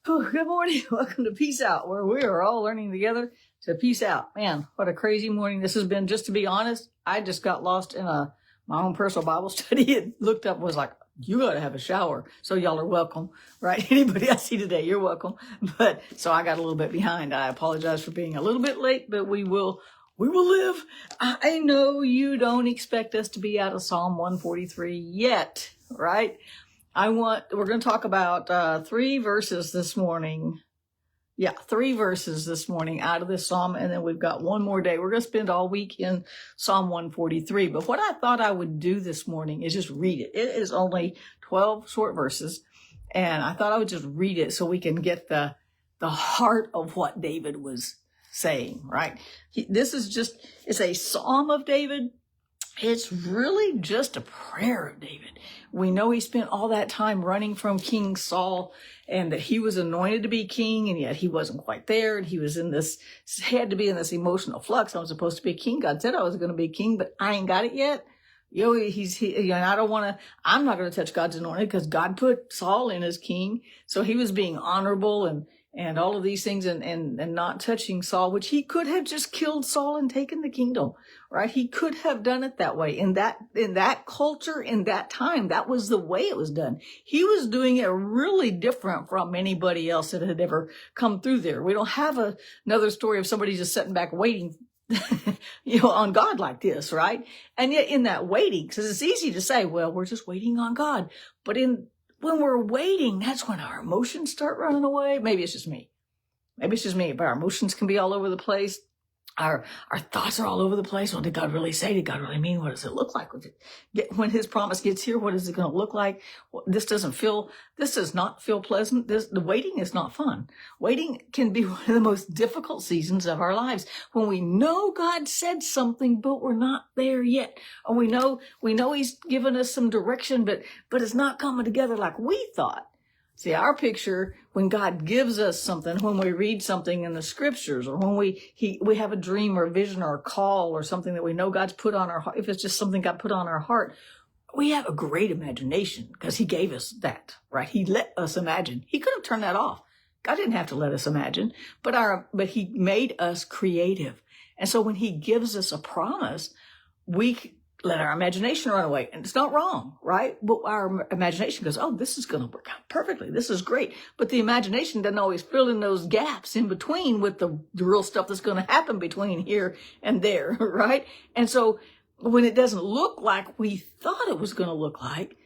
Oh, good morning. Welcome to Peace Out, where we are all learning together to peace out. Man, what a crazy morning this has been. Just to be honest, I just got lost in my own personal Bible study and looked up and was like, you got to have a shower. So y'all are welcome, right? Anybody I see today, you're welcome. But so I got a little bit behind. I apologize for being a little bit late, but we will live. I know you don't expect us to be out of Psalm 143 yet, right? We're going to talk about 3 verses this morning. Yeah, 3 verses this morning out of this Psalm, and then we've got one more day. We're going to spend all week in Psalm 143. But what I thought I would do this morning is just read it. It is only 12 short verses, and I thought I would just read it so we can get the heart of what David was saying, right? It's a Psalm of David. It's really just a prayer of David. We know he spent all that time running from King Saul and that he was anointed to be king, and yet he wasn't quite there. And he had to be in this emotional flux. I was supposed to be king. God said I was going to be king, but I ain't got it yet. And I'm not going to touch God's anointed because God put Saul in as king. So he was being honorable and all of these things and not touching Saul, which he could have just killed Saul and taken the kingdom, right? He could have done it that way. In that culture, in that time, that was the way it was done. He was doing it really different from anybody else that had ever come through there. We don't have another story of somebody just sitting back waiting, on God like this, right? And yet in that waiting, because it's easy to say, well, we're just waiting on God. But when we're waiting, that's when our emotions start running away. Maybe it's just me, but our emotions can be all over the place. Our thoughts are all over the place. What did God really say? Did God really mean? What does it look like? When his promise gets here, what is it going to look like? This does not feel pleasant. The waiting is not fun. Waiting can be one of the most difficult seasons of our lives when we know God said something, but we're not there yet. Or we know he's given us some direction, but it's not coming together like we thought. See, our picture, when God gives us something, when we read something in the scriptures, or when we have a dream or a vision or a call or something that we know God's put on our heart, if it's just something God put on our heart, we have a great imagination because he gave us that, right? He let us imagine. He could have turned that off. God didn't have to let us imagine, but he made us creative. And so when he gives us a promise, we let our imagination run away. And it's not wrong, right? But our imagination goes, oh, this is going to work out perfectly. This is great. But the imagination doesn't always fill in those gaps in between with the real stuff that's going to happen between here and there, right? And so when it doesn't look like we thought it was going to look like,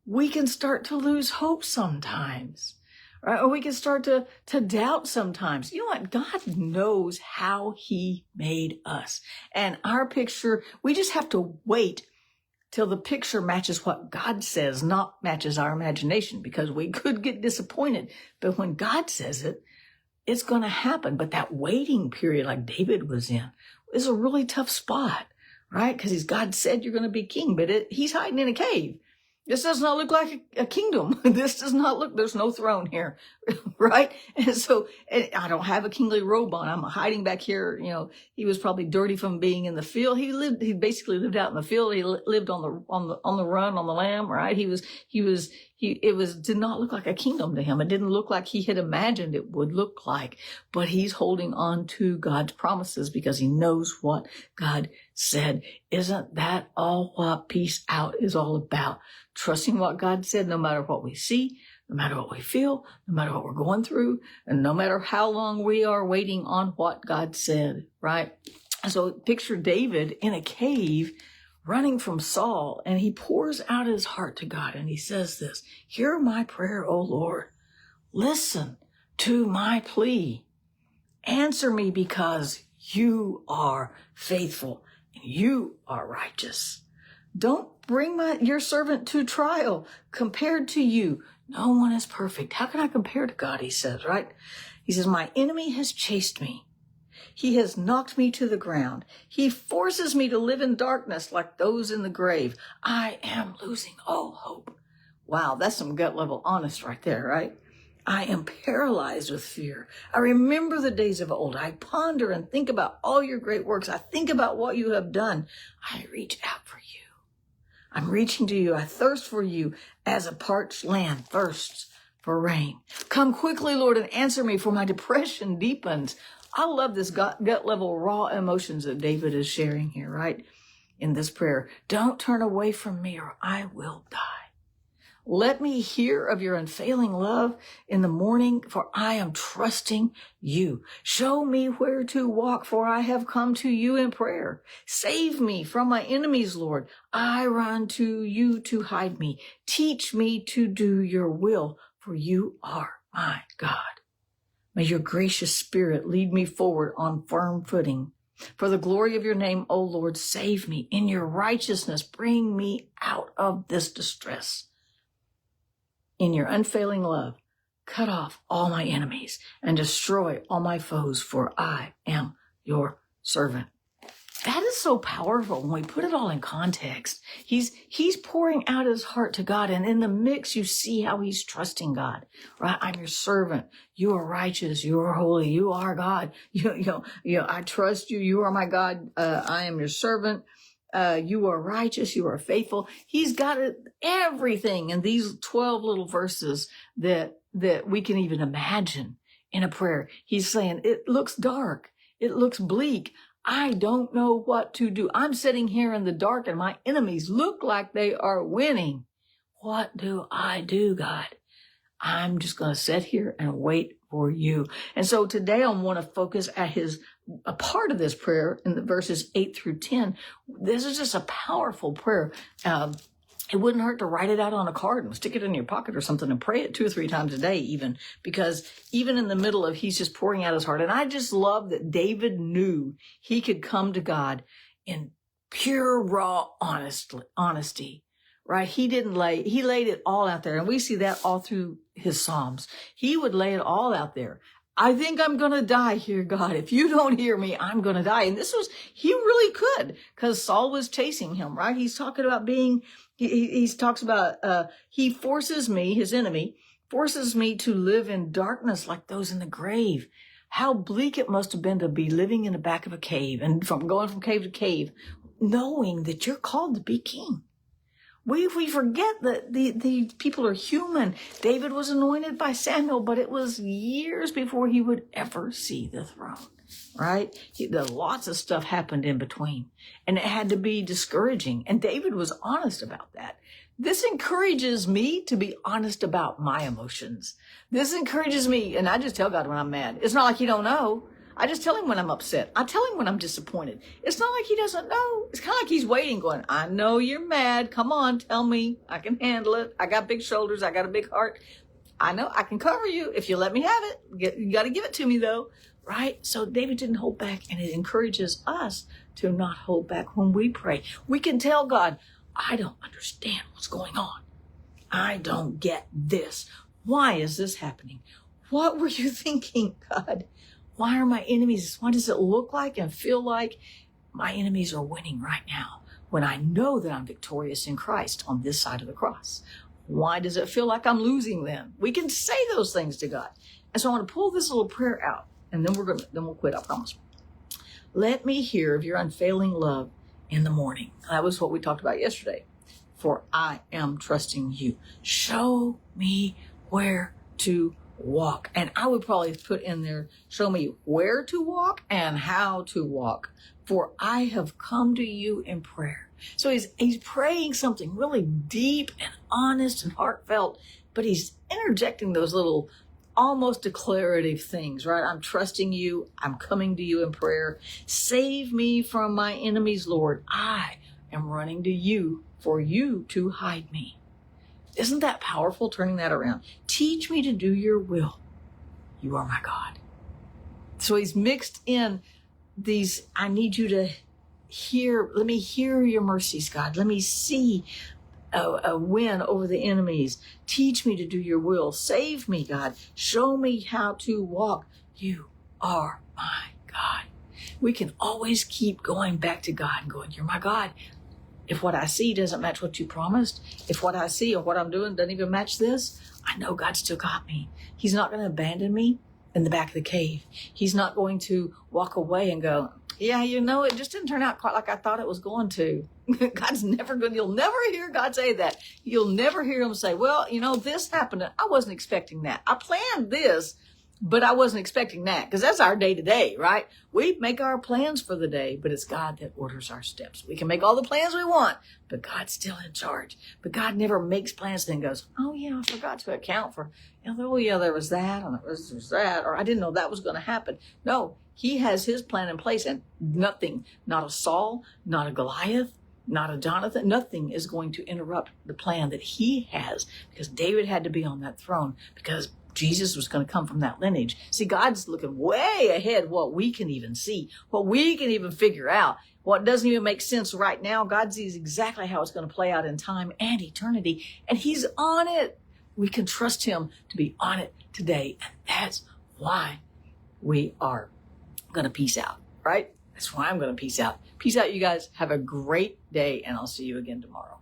we can start to lose hope sometimes. Right? Or we can start to doubt sometimes. You know what? God knows how he made us. And our picture, we just have to wait till the picture matches what God says, not matches our imagination, because we could get disappointed. But when God says it, it's going to happen. But that waiting period, like David was in, is a really tough spot, right? Because God said you're going to be king, but he's hiding in a cave. This does not look like a kingdom. This does not look, there's no throne here, right? And so I don't have a kingly robe on. I'm hiding back here. He was probably dirty from being in the field. He basically lived out in the field. He lived on the run, on the lam, right? It did not look like a kingdom to him. It didn't look like he had imagined it would look like, but he's holding on to God's promises because he knows what God said. Isn't that all what peace out is all about? Trusting what God said, no matter what we see, no matter what we feel, no matter what we're going through, and no matter how long we are waiting on what God said, right? So picture David in a cave running from Saul, and he pours out his heart to God, and he says this, hear my prayer, O Lord. Listen to my plea. Answer me because you are faithful and you are righteous. Don't bring your servant to trial. Compared to you, no one is perfect. How can I compare to God, he says, right? He says, my enemy has chased me. He has knocked me to the ground. He forces me to live in darkness like those in the grave. I am losing all hope. Wow, that's some gut level honest right there, right? I am paralyzed with fear. I remember the days of old. I ponder and think about all your great works. I think about what you have done. I reach out for you. I'm reaching to you. I thirst for you as a parched land thirsts for rain. Come quickly, Lord, and answer me, for my depression deepens. I love this gut level raw emotions that David is sharing here, right? In this prayer. Don't turn away from me or I will die. Let me hear of your unfailing love in the morning, for I am trusting you. Show me where to walk, for I have come to you in prayer. Save me from my enemies, Lord. I run to you to hide me. Teach me to do your will, for you are my God. May your gracious spirit lead me forward on firm footing. For the glory of your name, O Lord, save me. In your righteousness, bring me out of this distress. In your unfailing love, cut off all my enemies and destroy all my foes, for I am your servant. That is so powerful when we put it all in context. He's pouring out his heart to God, and in the mix, you see how he's trusting God, right? I'm your servant. You are righteous. You are holy. You are God. I trust you. You are my God. I am your servant. You are righteous. You are faithful. He's got everything in these 12 little verses that we can even imagine in a prayer. He's saying, it looks dark. It looks bleak. I don't know what to do. I'm sitting here in the dark and my enemies look like they are winning. What do I do, God? I'm just going to sit here and wait for you. And so today I want to focus at a part of this prayer in the verses 8 through 10. This is just a powerful prayer. It wouldn't hurt to write it out on a card and stick it in your pocket or something and pray it 2 or 3 times a day even, because even in the middle of he's just pouring out his heart. And I just love that David knew he could come to God in pure, raw honesty, right? He laid it all out there. And we see that all through his Psalms. He would lay it all out there. I think I'm going to die here, God. If you don't hear me, I'm going to die. And he really could, because Saul was chasing him, right? He's talking about he talks about, he forces me, his enemy, forces me to live in darkness like those in the grave. How bleak it must have been to be living in the back of a cave and going from cave to cave, knowing that you're called to be king. We forget that the people are human. David was anointed by Samuel, but it was years before he would ever see the throne, right? Lots of stuff happened in between, and it had to be discouraging. And David was honest about that. This encourages me to be honest about my emotions. This encourages me, and I just tell God when I'm mad. It's not like he don't know. I just tell him when I'm upset. I tell him when I'm disappointed. It's not like he doesn't know. It's kind of like he's waiting, going, I know you're mad. Come on, tell me. I can handle it. I got big shoulders. I got a big heart. I know I can cover you if you let me have it. You got to give it to me, though, right? So David didn't hold back, and it encourages us to not hold back when we pray. We can tell God, I don't understand what's going on. I don't get this. Why is this happening? What were you thinking, God? Why are my enemies? Why does it look like and feel like my enemies are winning right now when I know that I'm victorious in Christ on this side of the cross? Why does it feel like I'm losing then? We can say those things to God. And so I want to pull this little prayer out, and then we'll quit, I promise. Let me hear of your unfailing love in the morning. That was what we talked about yesterday. For I am trusting you. Show me where to walk. And I would probably put in there, show me where to walk and how to walk, for I have come to you in prayer. So he's praying something really deep and honest and heartfelt, but he's interjecting those little almost declarative things, right? I'm trusting you. I'm coming to you in prayer. Save me from my enemies, Lord. I am running to you for you to hide me. Isn't that powerful, turning that around? Teach me to do your will. You are my God. So he's mixed in these, I need you to let me hear your mercies, God. Let me see a win over the enemies. Teach me to do your will. Save me, God. Show me how to walk. You are my God. We can always keep going back to God and going, you're my God. If what I see doesn't match what you promised, if what I see or what I'm doing doesn't even match this, I know God still got me. He's not going to abandon me in the back of the cave. He's not going to walk away and go, Yeah, it just didn't turn out quite like I thought it was going to. You'll never hear God say that. You'll never hear him say, well, this happened. I wasn't expecting that. I planned this, but I wasn't expecting that, because that's our day to day, right? We make our plans for the day, but it's God that orders our steps. We can make all the plans we want, but God's still in charge. But God never makes plans and then goes, oh yeah, I forgot to account for, oh yeah, there was that, and there was that, or I didn't know that was going to happen. No, he has his plan in place, and nothing, not a Saul, not a Goliath, not a Jonathan, nothing is going to interrupt the plan that he has, because David had to be on that throne, because Jesus was going to come from that lineage. See, God's looking way ahead what we can even see, what we can even figure out, what doesn't even make sense right now. God sees exactly how it's going to play out in time and eternity, and he's on it. We can trust him to be on it today, and that's why we are going to peace out, right? That's why I'm going to peace out. Peace out, you guys. Have a great day, and I'll see you again tomorrow.